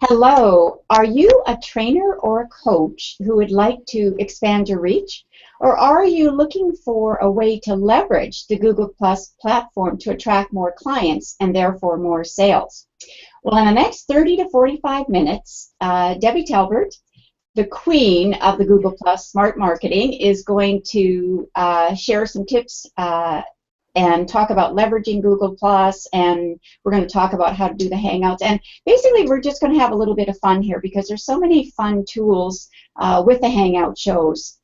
Hello, are you a trainer or a coach who would like to expand your reach? Or are you looking for a way to leverage the Google Plus platform to attract more clients and therefore more sales? Well, in the next 30 to 45 minutes, Debi Talbert, the queen of the Google Plus Smart Marketing, is going to share some tips and talk about leveraging Google Plus, and we're going to talk about how to do the Hangouts. And basically, we're just going to have a little bit of fun here because there's so many fun tools with the Hangout shows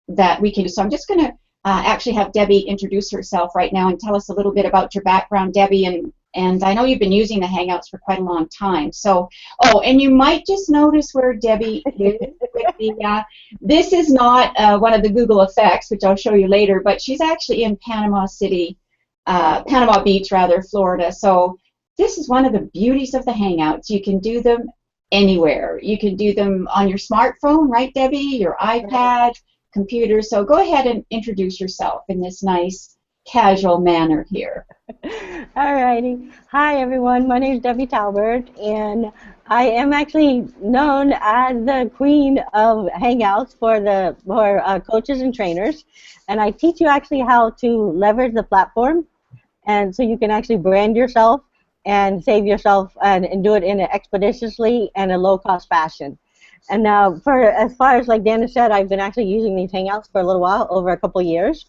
that we can do. So I'm just going to actually have Debi introduce herself right now and tell us a little bit about your background, Debi, and I know you've been using the Hangouts for quite a long time. So, oh, and you might just notice where Debi is with the, this is not one of the Google effects, which I'll show you later, but she's actually in Panama Beach, rather, Florida. So this is one of the beauties of the Hangouts. You can do them anywhere. You can do them on your smartphone, right, Debi? Your iPad, computer. So go ahead and introduce yourself in this nice, casual manner here. Alrighty. Hi everyone, my name is Debi Talbert, and I am actually known as the queen of Hangouts for coaches and trainers, and I teach you actually how to leverage the platform, and so you can actually brand yourself and save yourself and do it in an expeditiously and a low-cost fashion. And now, as far as like Dana said, I've been actually using these Hangouts for a little while, over a couple years.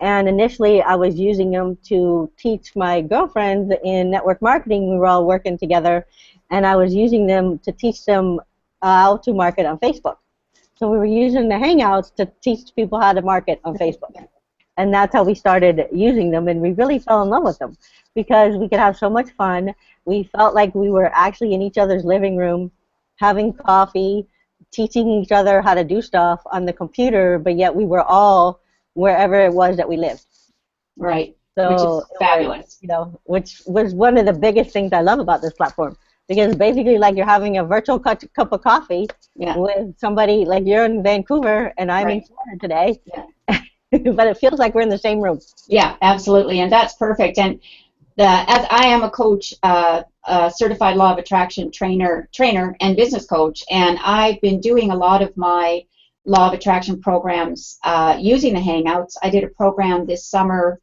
And initially, I was using them to teach my girlfriends in network marketing. We were all working together, and I was using them to teach them how to market on Facebook. So we were using the Hangouts to teach people how to market on Facebook. And that's how we started using them, and we really fell in love with them because we could have so much fun. We felt like we were actually in each other's living room, having coffee, teaching each other how to do stuff on the computer, but yet we were all wherever it was that we lived. Right. So, which is fabulous. You know, which was one of the biggest things I love about this platform, because basically like you're having a virtual cup of coffee with somebody, like you're in Vancouver and I'm in Florida today, but it feels like we're in the same room. Yeah, absolutely, and that's perfect. And as I am a coach, a certified law of attraction trainer and business coach, and I've been doing a lot of my law of attraction programs using the Hangouts. I did a program this summer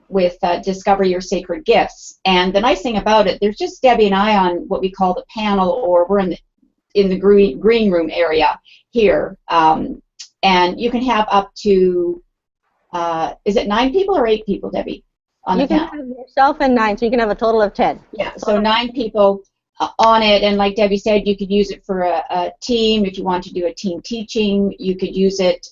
with Discover Your Sacred Gifts, and the nice thing about it, there's just Debi and I on what we call the panel, or we're in the green room area here, and you can have up to is it 9 people or 8 people, Debi, on the panel? You can have yourself and 9, so you can have a total of 10. Yeah, so 9 people on it, and like Debi said, you could use it for a team. If you want to do a team teaching, you could use it.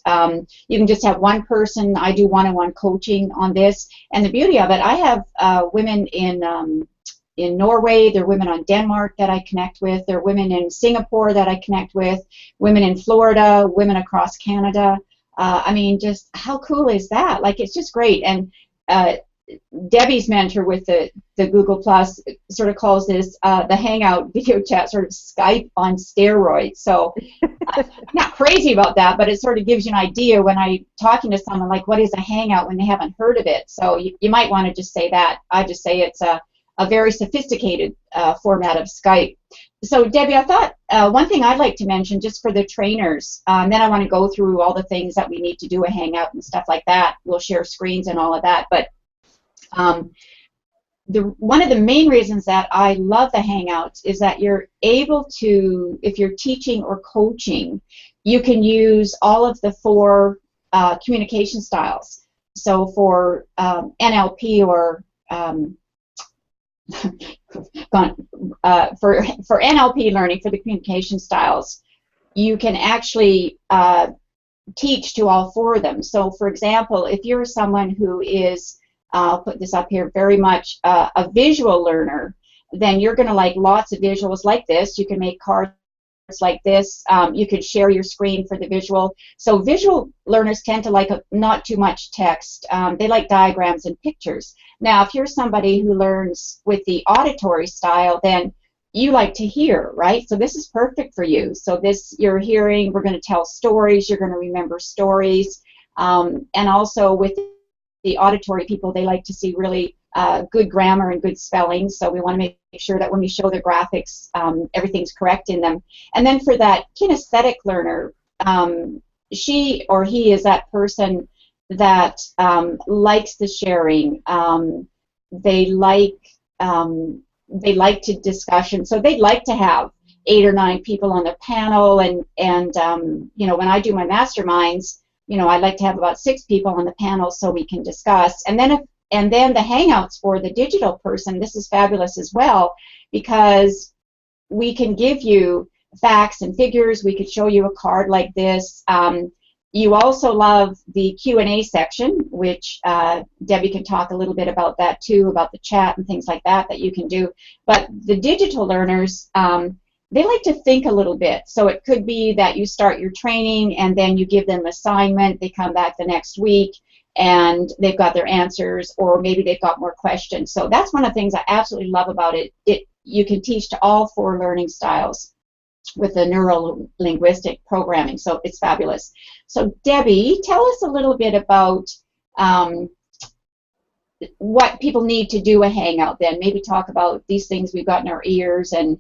You can just have one person. I do one-on-one coaching on this, and the beauty of it, I have women in Norway. There are women on Denmark that I connect with. There are women in Singapore that I connect with. Women in Florida. Women across Canada. I mean, just how cool is that? Like, it's just great. And Debi's mentor with the Google Plus sort of calls this the Hangout video chat sort of Skype on steroids. So I'm not crazy about that, but it sort of gives you an idea when I'm talking to someone like, what is a Hangout, when they haven't heard of it. So you might want to just say that. I just say it's a very sophisticated format of Skype. So Debi, I thought one thing I'd like to mention just for the trainers, then I want to go through all the things that we need to do a Hangout and stuff like that. We'll share screens and all of that, but one of the main reasons that I love the Hangouts is that you're able to, if you're teaching or coaching, you can use all of the 4 communication styles. So for NLP or for NLP learning, for the communication styles, you can actually teach to all 4 of them. So for example, if you're someone who is I'll put this up here, very much a visual learner, then you're going to like lots of visuals like this. You can make cards like this. You could share your screen for the visual. So visual learners tend to like not too much text. They like diagrams and pictures. Now, if you're somebody who learns with the auditory style, then you like to hear, right? So this is perfect for you. So this, you're hearing, we're going to tell stories, you're going to remember stories, and also with the auditory people, they like to see really good grammar and good spelling. So we want to make sure that when we show the graphics, everything's correct in them. And then for that kinesthetic learner, she or he is that person that likes the sharing. They like to discussion, so they'd like to have 8 or 9 people on the panel, and you know, when I do my masterminds, you know, I like to have about 6 people on the panel so we can discuss. And then the Hangouts for the digital person, this is fabulous as well, because we can give you facts and figures. We could show you a card like this. You also love the Q&A section, which Debbie can talk a little bit about that too, about the chat and things like that that you can do. But the digital learners, they like to think a little bit. So it could be that you start your training and then you give them an assignment, they come back the next week and they've got their answers, or maybe they've got more questions. So that's one of the things I absolutely love about it. You can teach to all 4 learning styles with the neuro-linguistic programming, so it's fabulous. So Debbie, tell us a little bit about what people need to do a Hangout then. Maybe talk about these things we've got in our ears and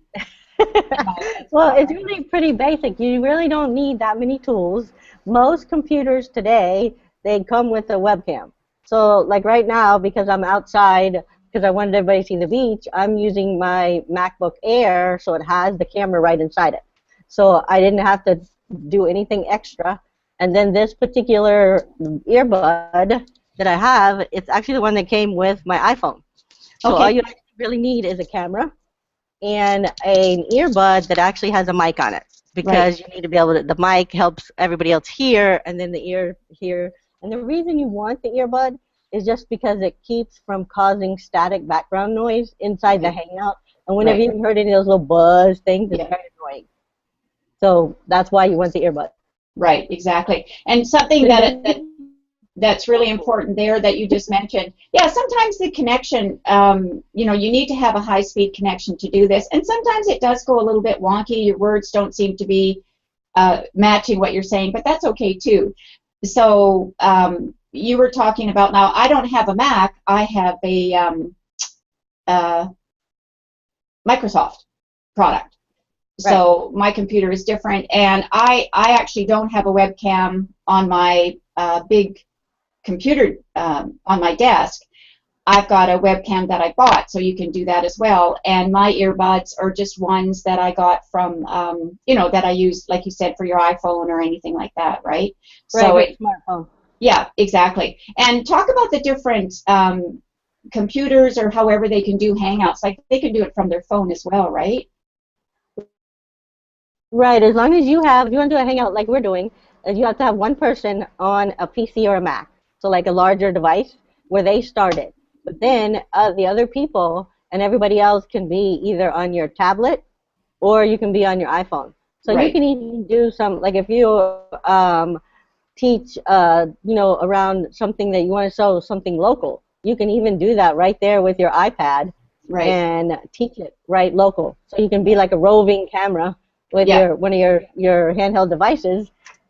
Well, it's really pretty basic. You really don't need that many tools. Most computers today, they come with a webcam. So like right now, because I'm outside, because I wanted everybody to see the beach, I'm using my MacBook Air, so it has the camera right inside it. So I didn't have to do anything extra. And then this particular earbud that I have, it's actually the one that came with my iPhone. So all you really need is a camera and an earbud that actually has a mic on it, because you need to be able to, the mic helps everybody else hear, and then the ear hear. And the reason you want the earbud is just because it keeps from causing static background noise inside the Hangout. And whenever you've heard any of those little buzz things, it's very annoying. So that's why you want the earbud. Right, exactly. And something that's really important there that you just mentioned. Yeah, sometimes the connection, you know, you need to have a high-speed connection to do this, and sometimes it does go a little bit wonky. Your words don't seem to be matching what you're saying, but that's okay too. So you were talking about, now I don't have a Mac, I have a Microsoft product. So my computer is different, and I actually don't have a webcam on my big computer on my desk. I've got a webcam that I bought, so you can do that as well. And my earbuds are just ones that I got from, you know, that I use, like you said, for your iPhone or anything like that, right? So smartphone. Yeah, exactly. And talk about the different computers or however they can do Hangouts. Like they can do it from their phone as well, right? Right, as long as you have, if you want to do a Hangout like we're doing, you have to have one person on a PC or a Mac, so like a larger device where they started. But then the other people and everybody else can be either on your tablet or you can be on your iPhone. So you can even do some, like if you teach, you know, around something that you want to show something local, you can even do that right there with your iPad and teach it local. So you can be like a roving camera with your one of your handheld devices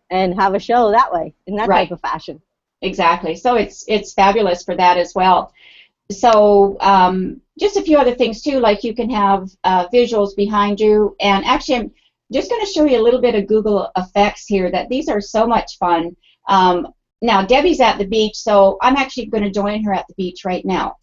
and have a show that way, in that type of fashion. Exactly. So it's fabulous for that as well. So just a few other things too, like you can have visuals behind you, and actually I'm just going to show you a little bit of Google effects here. That these are so much fun. Now Debbie's at the beach, so I'm actually going to join her at the beach right now.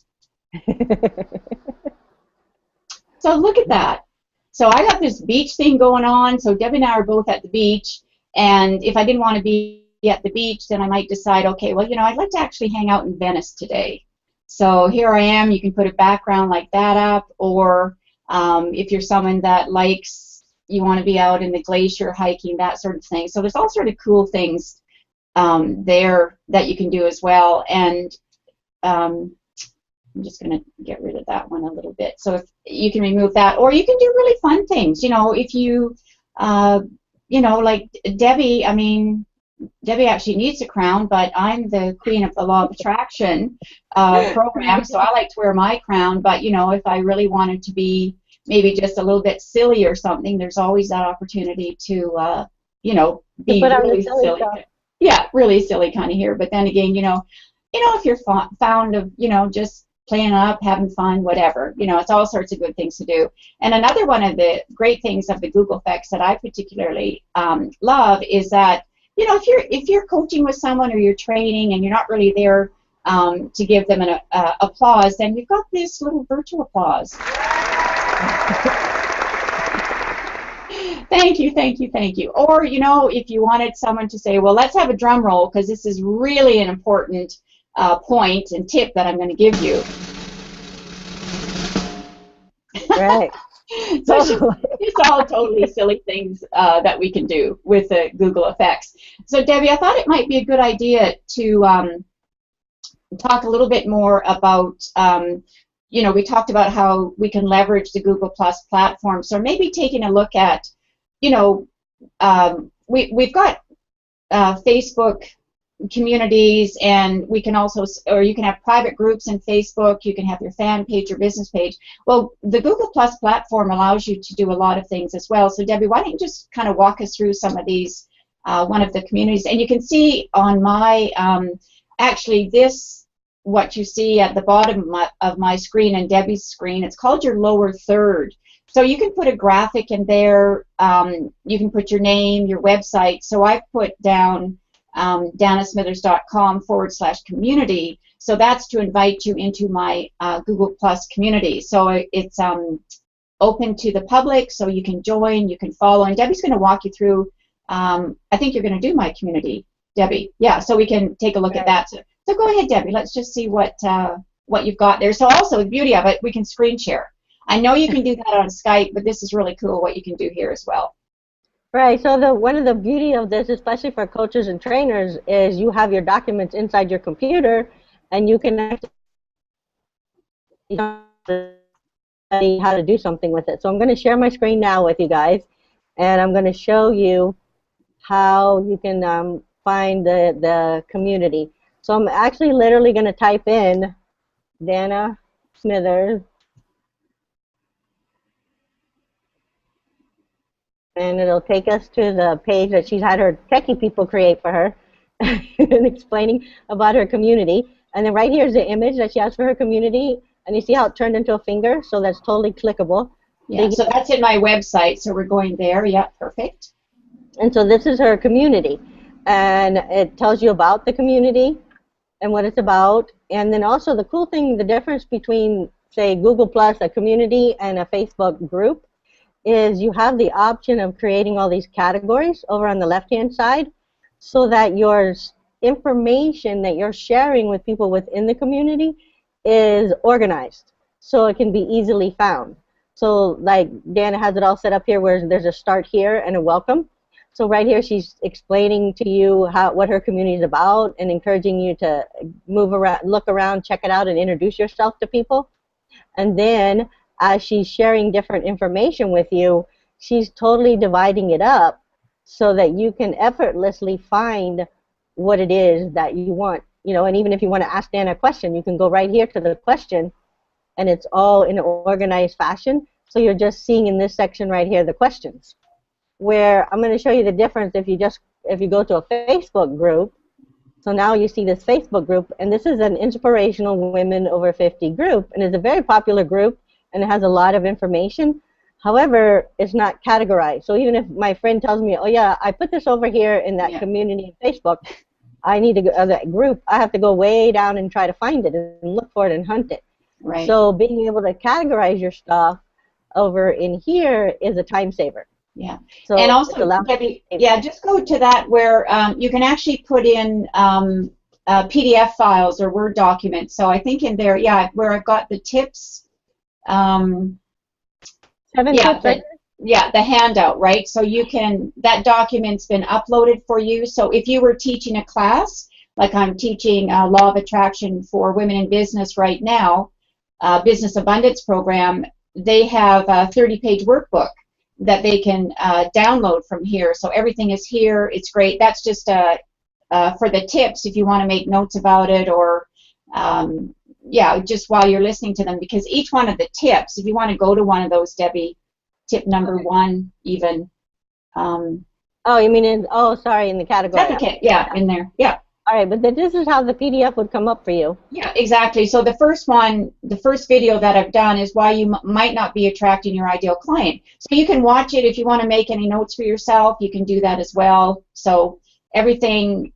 So look at that. So I got this beach thing going on, so Debbie and I are both at the beach, and if I didn't want to be at the beach, then I might decide, okay, well, you know, I'd like to actually hang out in Venice today. So here I am. You can put a background like that up, or if you're someone that likes, you want to be out in the glacier hiking, that sort of thing. So there's all sort of cool things there that you can do as well. And I'm just going to get rid of that one a little bit. So if you can remove that, or you can do really fun things. You know, if you, you know, like Debbie, I mean, Debbie actually needs a crown, but I'm the queen of the law of attraction program, so I like to wear my crown. But, you know, if I really wanted to be maybe just a little bit silly or something, there's always that opportunity to, you know, be really silly. Yeah, really silly kind of here. But then again, you know, if you're fond of, you know, just playing up, having fun, whatever. You know, it's all sorts of good things to do. And another one of the great things of the Google Effects that I particularly love is that, you know, if you're coaching with someone or you're training and you're not really there to give them an applause, then you've got this little virtual applause. Thank you, thank you, thank you. Or, you know, if you wanted someone to say, well, let's have a drum roll because this is really an important point and tip that I'm going to give you. Right. So it's all totally silly things that we can do with the Google Effects. So Debbie, I thought it might be a good idea to talk a little bit more about, you know, we talked about how we can leverage the Google Plus platform. So maybe taking a look at, you know, we've got Facebook communities, and we can also, or you can have private groups in Facebook, you can have your fan page, your business page. Well, the Google Plus platform allows you to do a lot of things as well. So Debbie, why don't you just kind of walk us through some of these, one of the communities. And you can see on my, actually this, what you see at the bottom of my screen and Debbie's screen, it's called your lower third. So you can put a graphic in there, you can put your name, your website. So I've put down danasmithers.com/community. So that's to invite you into my Google Plus community. So it's open to the public, so you can join, you can follow, and Debbie's going to walk you through, I think you're going to do my community, Debbie. Yeah, so we can take a look at that. So go ahead, Debbie. Let's just see what you've got there. So also, the beauty of it, we can screen share. I know you can do that on Skype, but this is really cool what you can do here as well. Right, so one of the beauty of this, especially for coaches and trainers, is you have your documents inside your computer, and you can actually study how to do something with it. So I'm going to share my screen now with you guys, and I'm going to show you how you can find the community. So I'm actually literally going to type in Dana Smithers, and it'll take us to the page that she's had her techie people create for her and explaining about her community. And then right here is the image that she has for her community, and you see how it turned into a finger, so that's totally clickable. Yeah, so that's in my website, so we're going there. Yeah, perfect. And so this is her community, and it tells you about the community and what it's about. And then also the cool thing, the difference between, say, Google Plus, a community, and a Facebook group, is you have the option of creating all these categories over on the left-hand side, so that your information that you're sharing with people within the community is organized, so it can be easily found. So like Dana has it all set up here where there's a start here and a welcome. So right here she's explaining to you what her community is about and encouraging you to move around, look around, check it out, and introduce yourself to people. And then as she's sharing different information with you, she's totally dividing it up so that you can effortlessly find what it is that you want. You know, and even if you want to ask Dan a question, you can go right here to the question, and it's all in an organized fashion. So you're just seeing in this section right here the questions. Where I'm going to show you the difference if you go to a Facebook group. So now you see this Facebook group, and this is an inspirational women over 50 group, and it's a very popular group, and it has a lot of information. However, it's not categorized. So even if my friend tells me, oh yeah, I put this over here in that community in Facebook, I need to go that group. I have to go way down and try to find it and look for it and hunt it. Right. So being able to categorize your stuff over in here is a time saver. Yeah. So and also, Debbie, yeah, just go to that where you can actually put in PDF files or Word documents. So I think in there, yeah, where I've got the tips. 7 tips, right? Yeah, the handout, right? So you can, that document's been uploaded for you. So if you were teaching a class, like I'm teaching Law of Attraction for Women in Business right now, Business Abundance Program, they have a 30-page workbook that they can download from here. So everything is here. It's great. That's just for the tips if you want to make notes about it, or yeah, just while you're listening to them, because each one of the tips, if you want to go to one of those, Debbie, tip number 1 even. Oh, you mean in, oh, sorry, in the category. That's okay. Yeah, in there. Yeah. All right, but this is how the PDF would come up for you. Yeah, exactly. So the first one, the first video that I've done is why you might not be attracting your ideal client. So you can watch it if you want to make any notes for yourself. You can do that as well. So everything,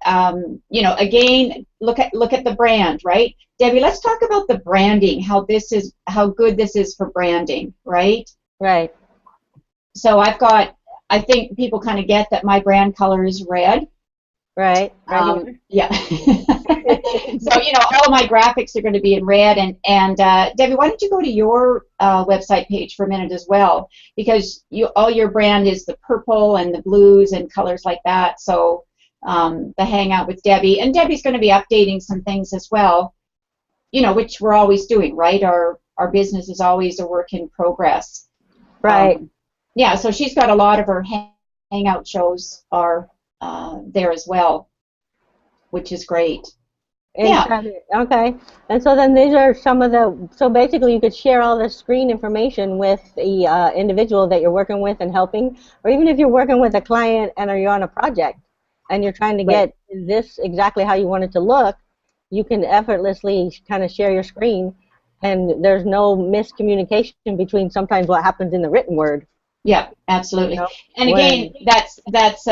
you know, again, look at the brand, right? Debbie, let's talk about the branding. How good this is for branding, right? Right. So I think people kind of get that my brand color is red. Right. Yeah. So, you know, all of my graphics are going to be in red. And Debbie, why don't you go to your website page for a minute as well? Because all your brand is the purple and the blues and colors like that. So the Hangout with Debbie. And Debbie's going to be updating some things as well, you know, which we're always doing, right? Our business is always a work in progress. Right. Yeah, so she's got a lot of her Hangout shows are there as well, which is great. Yeah. Okay. And so then these are some of so basically you could share all the screen information with the individual that you're working with and helping, or even if you're working with a client and you're on a project and you're trying to get this exactly how you want it to look, you can effortlessly kind of share your screen, and there's no miscommunication between sometimes what happens in the written word. Yeah, absolutely. You know, and again, that's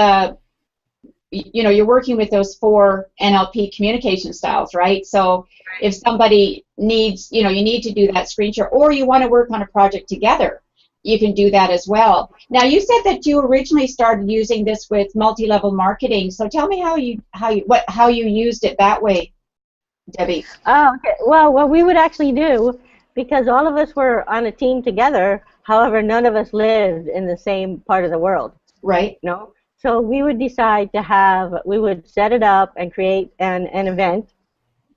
you know, you're working with those 4 NLP communication styles, right? So if somebody needs, you know, you need to do that screen share, or you want to work on a project together, you can do that as well. Now, you said that you originally started using this with multi-level marketing. So tell me how you used it that way, Debbie. Oh, okay. Well, what we would actually do, because all of us were on a team together, however, none of us lived in the same part of the world. Right. You know? So we would decide we would set it up and create an event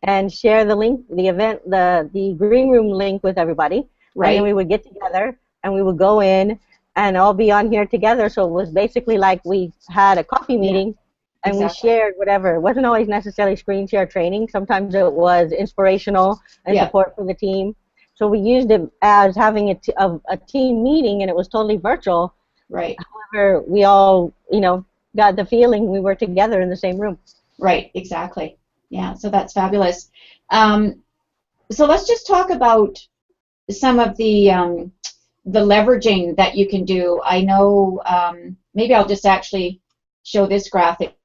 and share the link, the green room link with everybody. Right. And then we would get together and we would go in and all be on here together. So it was basically like we had a coffee meeting. And we shared whatever. It wasn't always necessarily screen share training. Sometimes it was inspirational and support for the team. So we used it as having a team meeting, and it was totally virtual. Right. However, we all, you know, got the feeling we were together in the same room. Right, exactly. Yeah, so that's fabulous. So let's just talk about some of the leveraging that you can do. I know, maybe I'll just actually show this graphic,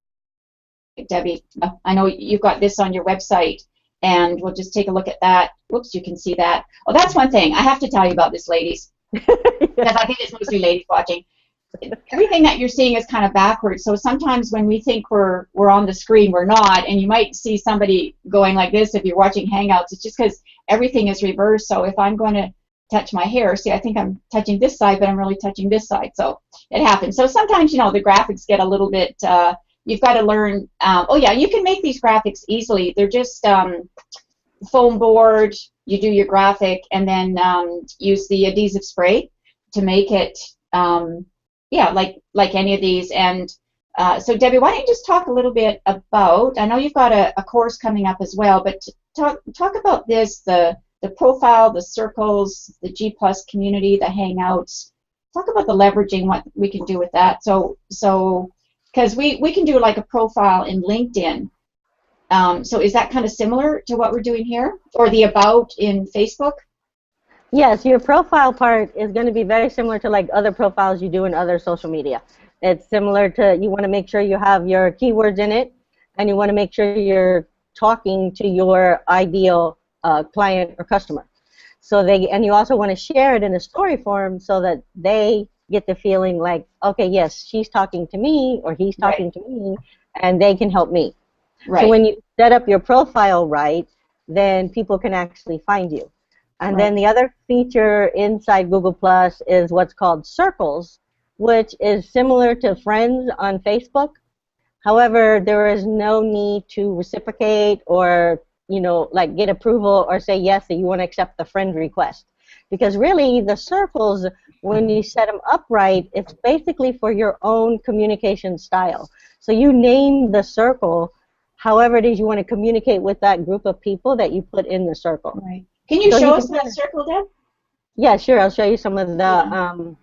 Debbie. I know you've got this on your website, and we'll just take a look at that. Whoops, you can see that. Oh, that's one thing. I have to tell you about this, ladies, because I think it's mostly ladies watching. Everything that you're seeing is kind of backwards. So sometimes when we think we're on the screen, we're not, and you might see somebody going like this if you're watching Hangouts. It's just because everything is reversed. So if I'm going to touch my hair, see, I think I'm touching this side, but I'm really touching this side. So it happens. So sometimes, you know, the graphics get a little bit, you've got to learn, oh yeah, you can make these graphics easily. They're just foam board, you do your graphic, and then use the adhesive spray to make it, yeah, like any of these. And so Debbie, why don't you just talk a little bit about, I know you've got a course coming up as well, but talk about this, the profile, the circles, the G+ community, the Hangouts. Talk about the leveraging, what we can do with that. So because we can do like a profile in LinkedIn. So is that kind of similar to what we're doing here, or the about in Facebook? Yes, your profile part is going to be very similar to like other profiles you do in other social media. It's similar to, you want to make sure you have your keywords in it, and you want to make sure you're talking to your ideal client or customer. And you also want to share it in a story form so that they get the feeling like, okay, yes, she's talking to me, or he's talking to me, and they can help me. Right. So when you set up your profile right, then people can actually find you. And then the other feature inside Google Plus is what's called Circles, which is similar to Friends on Facebook. However, there is no need to reciprocate or, you know, like get approval or say yes that you want to accept the friend request. Because really, the circles, when you set them up right, it's basically for your own communication style. So you name the circle however it is you want to communicate with that group of people that you put in the circle. Right. Can you show us that circle, Deb? Yeah, sure. I'll show you some of the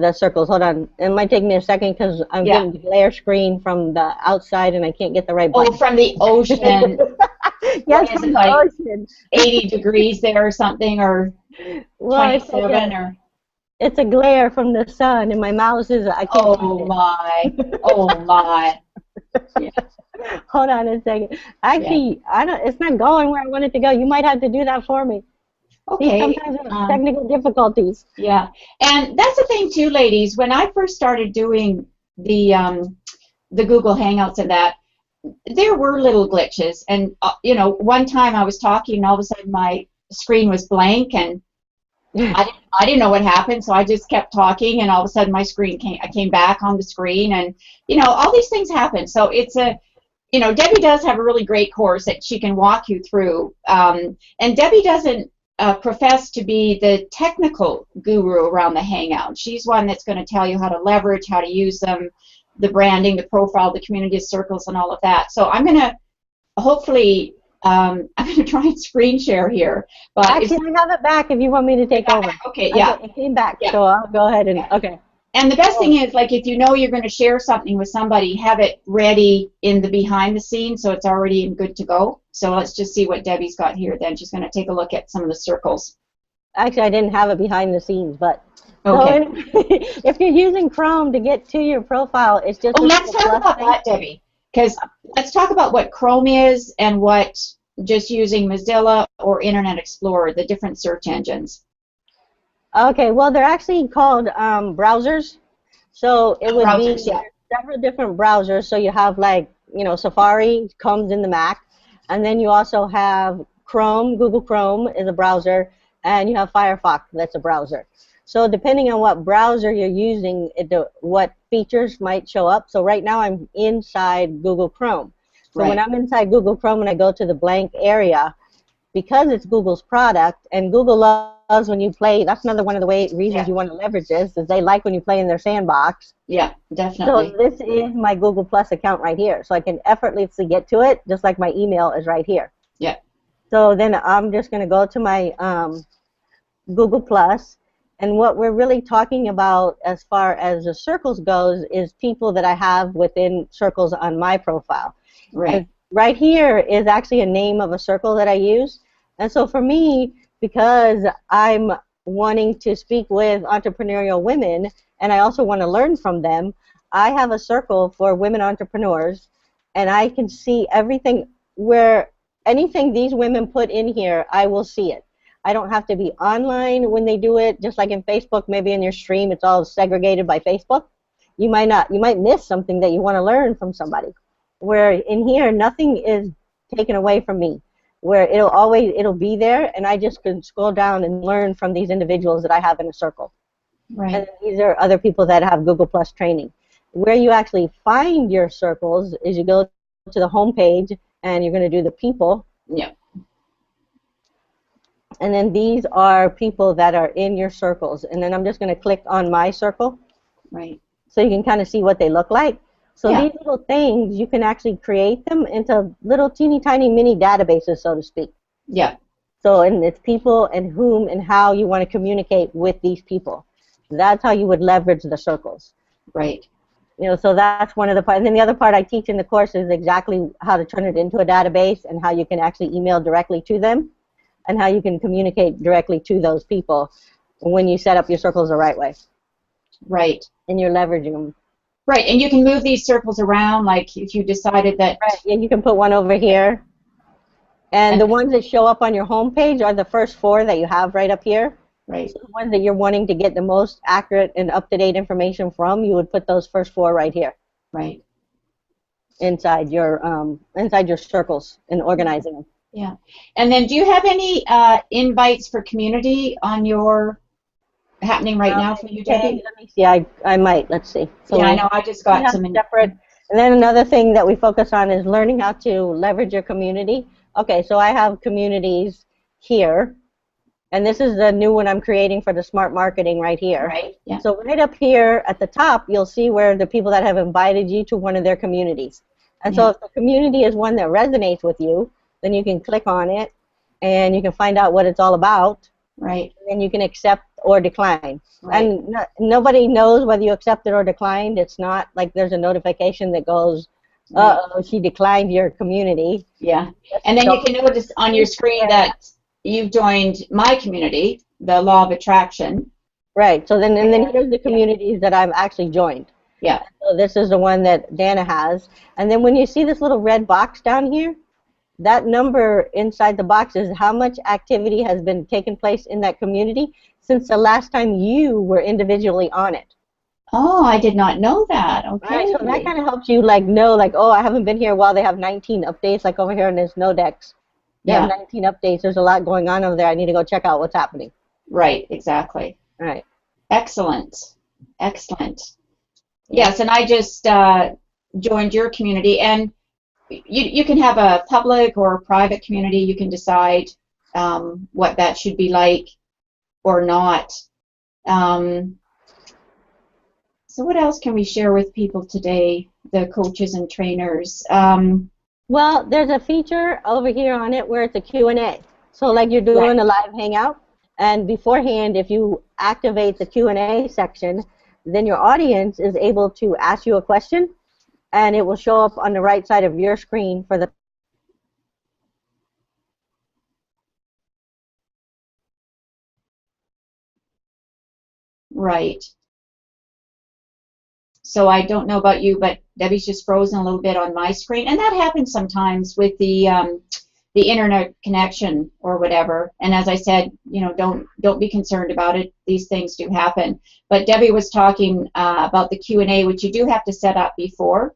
The circles. Hold on. It might take me a second because I'm getting the glare screen from the outside and I can't get the right button. Oh, from the ocean. Yes, Is from it the like ocean. 80 degrees there or something, or Well, 27 or? it's a glare from the sun, and my mouse is. I can't. Oh my. Oh my. Yeah. Hold on a second. Yeah. Actually, I don't. It's not going where I want it to go. You might have to do that for me. See, Okay. sometimes we have technical difficulties. Yeah. And that's the thing too, ladies. When I first started doing the Google Hangouts and that, there were little glitches. And you know, one time I was talking and all of a sudden my screen was blank and I didn't know what happened, so I just kept talking, and all of a sudden my screen came back on the screen, and you know, all these things happen. So it's you know, Debbie does have a really great course that she can walk you through, and Debbie doesn't profess to be the technical guru around the Hangout. She's one that's going to tell you how to leverage, how to use them, the branding, the profile, the community circles, and all of that. So I'm going to hopefully. I'm going to try and screen share here. But actually, I have it back if you want me to take over. Okay, yeah. It came back, so I'll go ahead and, okay. And the best thing is, like, if you know you're going to share something with somebody, have it ready in the behind the scenes so it's already good to go. So let's just see what Debbie's got here then. She's going to take a look at some of the circles. Actually, I didn't have it behind the scenes, but okay. So if you're using Chrome to get to your profile, it's just... Oh, let's talk about that, Debbie. Because let's talk about what Chrome is and what just using Mozilla or Internet Explorer, the different search engines. Okay, well, they're actually called browsers. So it would be several different browsers. So you have, like, you know, Safari comes in the Mac, and then you also have Chrome. Google Chrome is a browser, and you have Firefox, that's a browser. So depending on what browser you're using, what features might show up. So right now I'm inside Google Chrome. So when I'm inside Google Chrome and I go to the blank area, because it's Google's product, and Google loves when you play, that's another one of the reasons you want to leverage this, is they like when you play in their sandbox. Yeah, definitely. So this is my Google Plus account right here. So I can effortlessly get to it, just like my email is right here. Yeah. So then I'm just going to go to my Google Plus. And what we're really talking about as far as the circles goes is people that I have within circles on my profile. Right. And right here is actually a name of a circle that I use. And so for me, because I'm wanting to speak with entrepreneurial women and I also want to learn from them, I have a circle for women entrepreneurs, and I can see everything where anything these women put in here, I will see it. I don't have to be online when they do it, just like in Facebook, maybe in your stream, it's all segregated by Facebook. You might miss something that you want to learn from somebody. Where in here, nothing is taken away from me. Where it'll be there, and I just can scroll down and learn from these individuals that I have in a circle. Right. And these are other people that have Google Plus training. Where you actually find your circles is you go to the home page, and you're going to do the people. Yeah. And then these are people that are in your circles. And then I'm just going to click on my circle. Right. So you can kind of see what they look like. So these little things, you can actually create them into little teeny tiny mini databases, so to speak. Yeah. So, and it's people and whom and how you want to communicate with these people. That's how you would leverage the circles. Right. You know, so that's one of the parts. And then the other part I teach in the course is exactly how to turn it into a database and how you can actually email directly to them, and how you can communicate directly to those people when you set up your circles the right way. Right. And you're leveraging them. Right, and you can move these circles around, like if you decided that... Right, yeah, you can put one over here. And the ones that show up on your home page are the first 4 that you have right up here. Right. So the ones that you're wanting to get the most accurate and up-to-date information from, you would put those first 4 right here. Right. Inside your circles and organizing them. Yeah. And then do you have any invites for community on your happening right now for you, Debbie? Let me see. I might. Let's see. So yeah, I know. I just got some separate. And then another thing that we focus on is learning how to leverage your community. Okay, so I have communities here, and this is the new one I'm creating for the smart marketing right here. Right. Yeah. So right up here at the top, you'll see where the people that have invited you to one of their communities. And so if the community is one that resonates with you, then you can click on it, and you can find out what it's all about. Right. And then you can accept or decline. Right. And nobody knows whether you accepted or declined. It's not like there's a notification that goes, uh-oh, she declined your community. Yeah. And then you can notice on your screen that you've joined my community, the Law of Attraction. Right. So then, and then here's the communities that I'm actually joined. Yeah. So this is the one that Dana has. And then when you see this little red box down here, that number inside the box is how much activity has been taking place in that community since the last time you were individually on it. Oh, I did not know that. Okay. Right, so that kind of helps you like know like, oh, I haven't been here while they have 19 updates, like over here in this Nodex. They have 19 updates. There's a lot going on over there. I need to go check out what's happening. Right, exactly. Right. Excellent. Excellent. Yes, and I just joined your community, and you can have a public or a private community. You can decide what that should be like or not. So what else can we share with people today, the coaches and trainers? Well, there's a feature over here on it where it's a Q&A. So like you're doing a live hangout, and beforehand, if you activate the Q&A section, then your audience is able to ask you a question, and it will show up on the right side of your screen for the Right. So I don't know about you, but Debbie's just frozen a little bit on my screen, and that happens sometimes with the internet connection or whatever. And as I said, you know, don't be concerned about it. These things do happen. But Debbie was talking about the Q&A, which you do have to set up before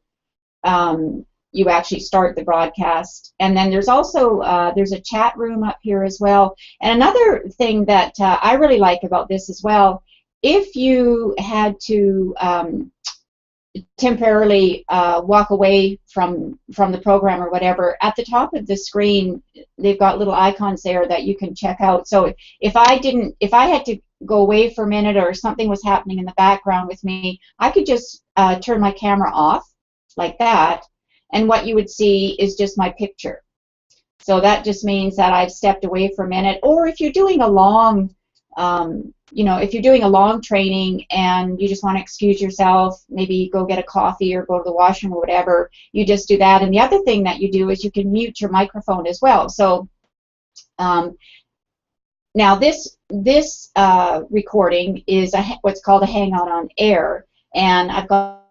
you actually start the broadcast. And then there's also there's a chat room up here as well. And another thing that I really like about this as well, if you had to temporarily walk away from the program or whatever, at the top of the screen they've got little icons there that you can check out. So if I had to go away for a minute or something was happening in the background with me, I could just turn my camera off like that, and what you would see is just my picture. So that just means that I've stepped away for a minute. Or if you're doing a long you know, if you're doing a long training and you just want to excuse yourself, maybe go get a coffee or go to the washroom or whatever, you just do that. And the other thing that you do is you can mute your microphone as well. So now this recording is what's called a Hangout on Air, and I've got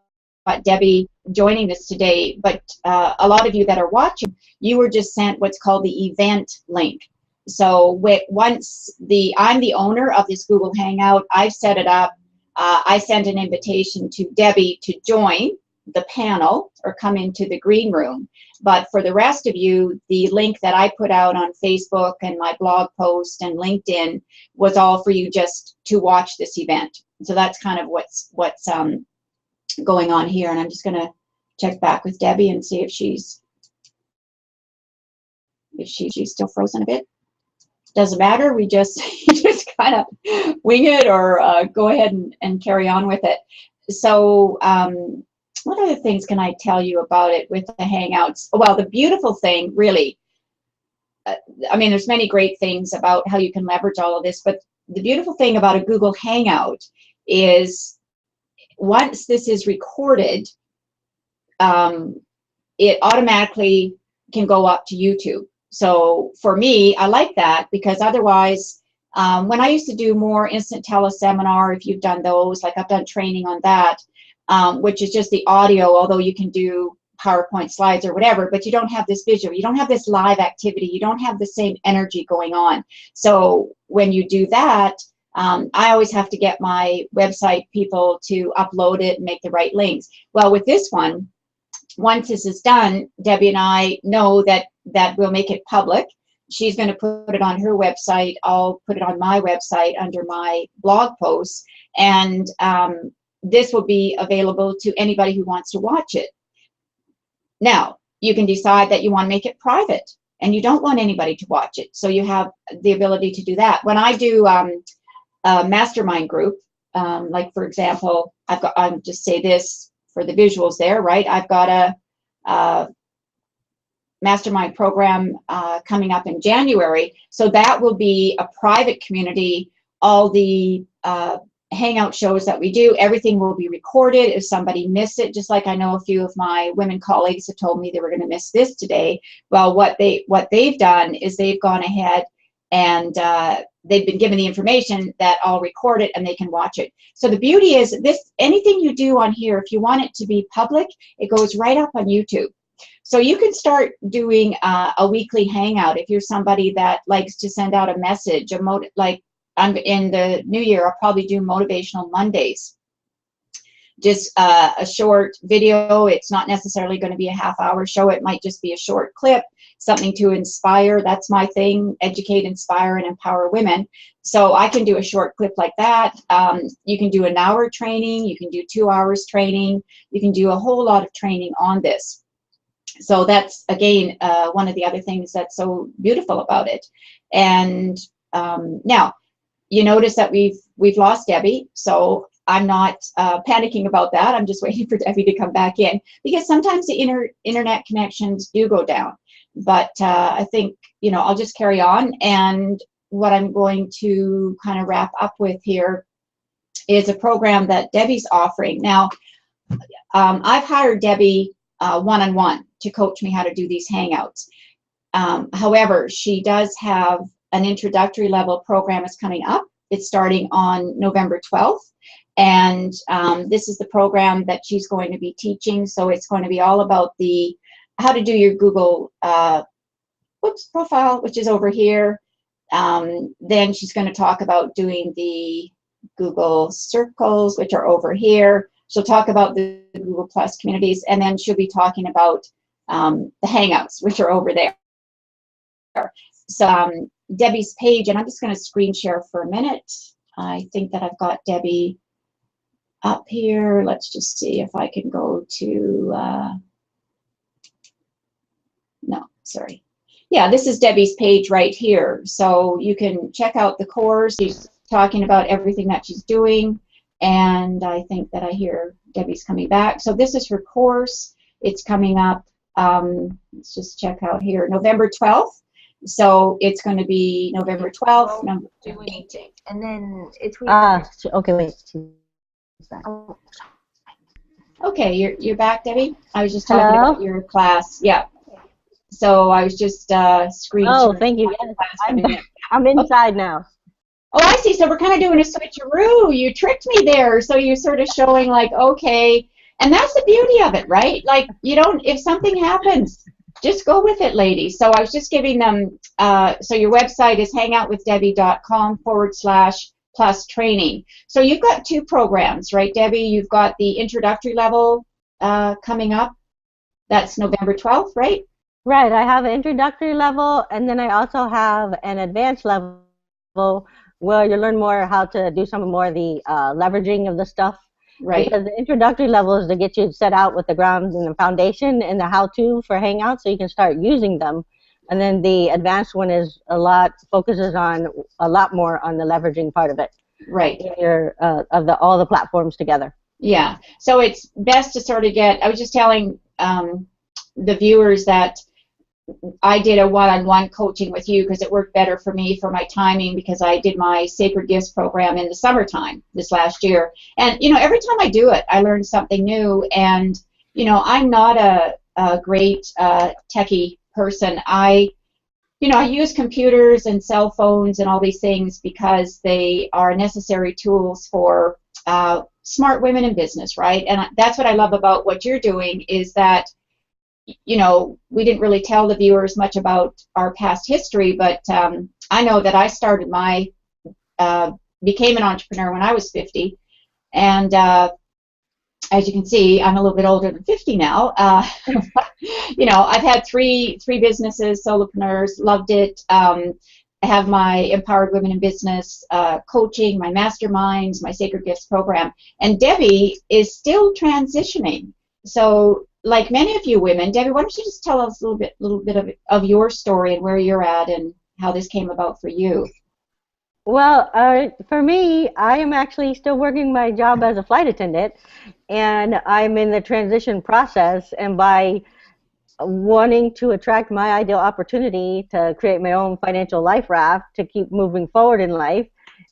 Debi joining this today, but a lot of you that are watching, you were just sent what's called the event link. So once I'm the owner of this Google Hangout, I've set it up. I sent an invitation to Debi to join the panel or come into the green room. But for the rest of you, the link that I put out on Facebook and my blog post and LinkedIn was all for you just to watch this event. So that's kind of what's going on here. And I'm just going to check back with Debi and see if she's still frozen a bit. Doesn't matter, we just kind of wing it or go ahead and carry on with it. So what other things can I tell you about it with the Hangouts? Well, the beautiful thing, really, I mean, there's many great things about how you can leverage all of this, but the beautiful thing about a Google Hangout is once this is recorded, it automatically can go up to YouTube. So for me, I like that because otherwise, when I used to do more instant teleseminar, if you've done those, like I've done training on that, which is just the audio, although you can do PowerPoint slides or whatever, but you don't have this visual, you don't have this live activity, you don't have the same energy going on. So when you do that, I always have to get my website people to upload it and make the right links. Well, with this one, once this is done, Debi and I know that we'll make it public. She's going to put it on her website. I'll put it on my website under my blog posts. And this will be available to anybody who wants to watch it. Now, you can decide that you want to make it private and you don't want anybody to watch it. So you have the ability to do that. When I do a mastermind group, like for example, I'll just say this for the visuals there, right? I've got a mastermind program coming up in January. So that will be a private community all the Hangout shows that we do, everything will be recorded. If somebody missed it, just like I know a few of my women colleagues have told me they were going to miss this today. Well, what they've done is they've gone ahead and they've been given the information that I'll record it and they can watch it. So the beauty is this, anything you do on here, if you want it to be public, it goes right up on YouTube. So you can start doing a weekly hangout if you're somebody that likes to send out a message, like I'm in the new year, I'll probably do motivational Mondays. Just a short video. It's not necessarily going to be a half-hour show. It might just be a short clip, something to inspire. That's my thing, educate, inspire, and empower women. So I can do a short clip like that. You can do an hour training. You can do 2 hours training. You can do a whole lot of training on this. So that's, again, one of the other things that's so beautiful about it. And now, you notice that we've lost Debbie, so I'm not panicking about that. I'm just waiting for Debbie to come back in, because sometimes the internet connections do go down. But I think, you know, I'll just carry on. And what I'm going to kind of wrap up with here is a program that Debbie's offering. Now, I've hired Debbie one-on-one to coach me how to do these Hangouts. However, she does have an introductory level program is coming up. It's starting on November 12th. And this is the program that she's going to be teaching. So it's going to be all about how to do your Google profile, which is over here. Then she's going to talk about doing the Google circles, which are over here. She'll talk about the Google Plus communities, and then she'll be talking about the Hangouts, which are over there. So Debbie's page, and I'm just going to screen share for a minute. I think that I've got Debbie up here. Let's just see if I can go to, no, sorry. Yeah, this is Debbie's page right here. So you can check out the course. She's talking about everything that she's doing. And I think that I hear Debbie's coming back. So this is her course. It's coming up, let's just check out here, November 12th. So it's going to be November 12th. And then it's okay, wait. Okay, you're back, Debbie? I was just talking about your class. Yeah. So I was just screen sharing. Oh, thank you. Yes, I'm inside now. Oh, I see. So we're kind of doing a switcheroo. You tricked me there. So you're sort of showing like, okay. And that's the beauty of it, right? Like, you don't, if something happens, just go with it, ladies. So I was just giving them, so your website is hangoutwithdebbie.com/plus training. So you've got 2 programs, right, Debbie? You've got the introductory level coming up. That's November 12th, right? Right. I have an introductory level, and then I also have an advanced level where you learn more how to do some more of the leveraging of the stuff. Right. Because the introductory level is to get you set out with the grounds and the foundation and the how-to for Hangouts so you can start using them. And then the advanced one is focuses on a lot more on the leveraging part of it. Right. All the platforms together. Yeah. So it's best to sort of get, I was just telling the viewers that I did a one-on-one coaching with you because it worked better for me for my timing, because I did my Sacred Gifts program in the summertime this last year. And, you know, every time I do it, I learn something new. And, you know, I'm not a great techie person. I use computers and cell phones and all these things because they are necessary tools for smart women in business, right? And that's what I love about what you're doing is that, you know, we didn't really tell the viewers much about our past history, but I know that I started became an entrepreneur when I was 50, and as you can see, I'm a little bit older than 50 now. You know, I've had three businesses, solopreneurs, loved it. I have my Empowered Women in Business coaching, my masterminds, my Sacred Gifts program, and Debbie is still transitioning. So, like many of you women, Debbie, why don't you just tell us a little bit of your story and where you're at and how this came about for you? Well, for me, I am actually still working my job as a flight attendant, and I'm in the transition process. And by wanting to attract my ideal opportunity to create my own financial life raft to keep moving forward in life,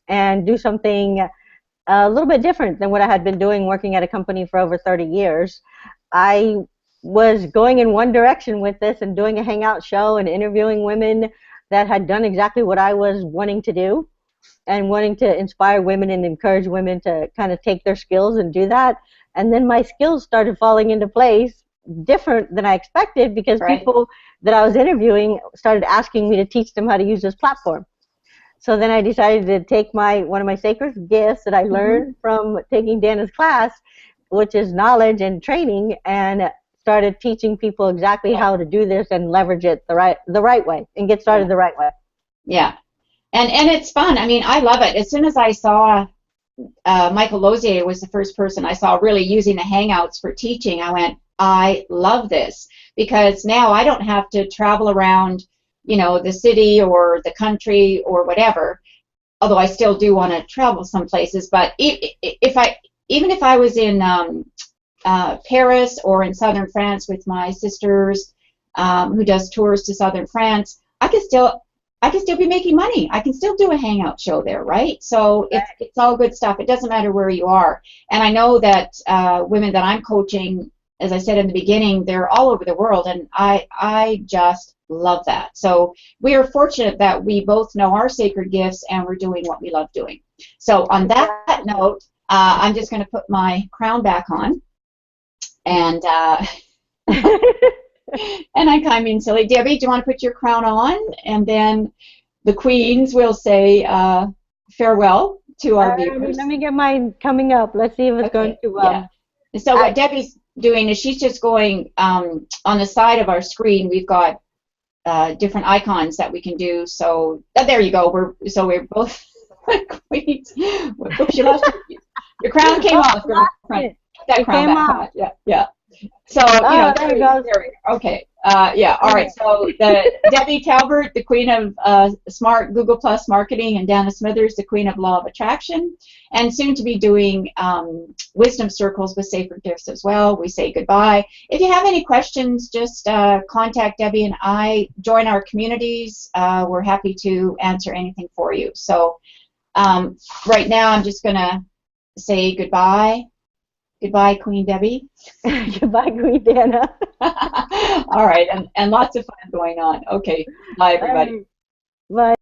and do something a little bit different than what I had been doing working at a company for over 30 years. I was going in one direction with this and doing a Hangout show and interviewing women that had done exactly what I was wanting to do and wanting to inspire women and encourage women to kind of take their skills and do that. And then my skills started falling into place different than I expected because people that I was interviewing started asking me to teach them how to use this platform. So then I decided to take one of my sacred gifts that I learned from taking Dana's class, which is knowledge and training, and started teaching people exactly how to do this and leverage it the right way and get started the right way. Yeah. And it's fun. I mean, I love it. As soon as I saw Michael Lozier was the first person I saw really using the Hangouts for teaching, I went, I love this, because now I don't have to travel around, you know, the city or the country or whatever, although I still do want to travel some places. But even if I was in Paris or in southern France with my sisters who does tours to southern France, I could still be making money. I can still do a Hangout show there, right? So it's all good stuff. It doesn't matter where you are. And I know that women that I'm coaching, as I said in the beginning, they're all over the world, and I just love that. So we are fortunate that we both know our sacred gifts and we're doing what we love doing. So on that note, I'm just going to put my crown back on, and and I kind of mean silly. Debbie, do you want to put your crown on? And then the queens will say farewell to our viewers. Let me get mine coming up. Let's see if it's going to... So what Debbie's doing is she's just going on the side of our screen. We've got different icons that we can do. So there you go. We're both queens. Oops, you lost your crown came off. That crown back on. Yeah. So, you know, there we go. Okay. Yeah. All right. So Debi Talbert, the queen of smart Google Plus marketing, and Dana Smithers, the queen of law of attraction, and soon to be doing wisdom circles with sacred gifts as well. We say goodbye. If you have any questions, just contact Debbie and I. Join our communities. We're happy to answer anything for you. So right now, I'm just going to say goodbye. Goodbye, Queen Debbie. Goodbye, Queen Dana. All right, and lots of fun going on. Okay, bye, everybody. Bye.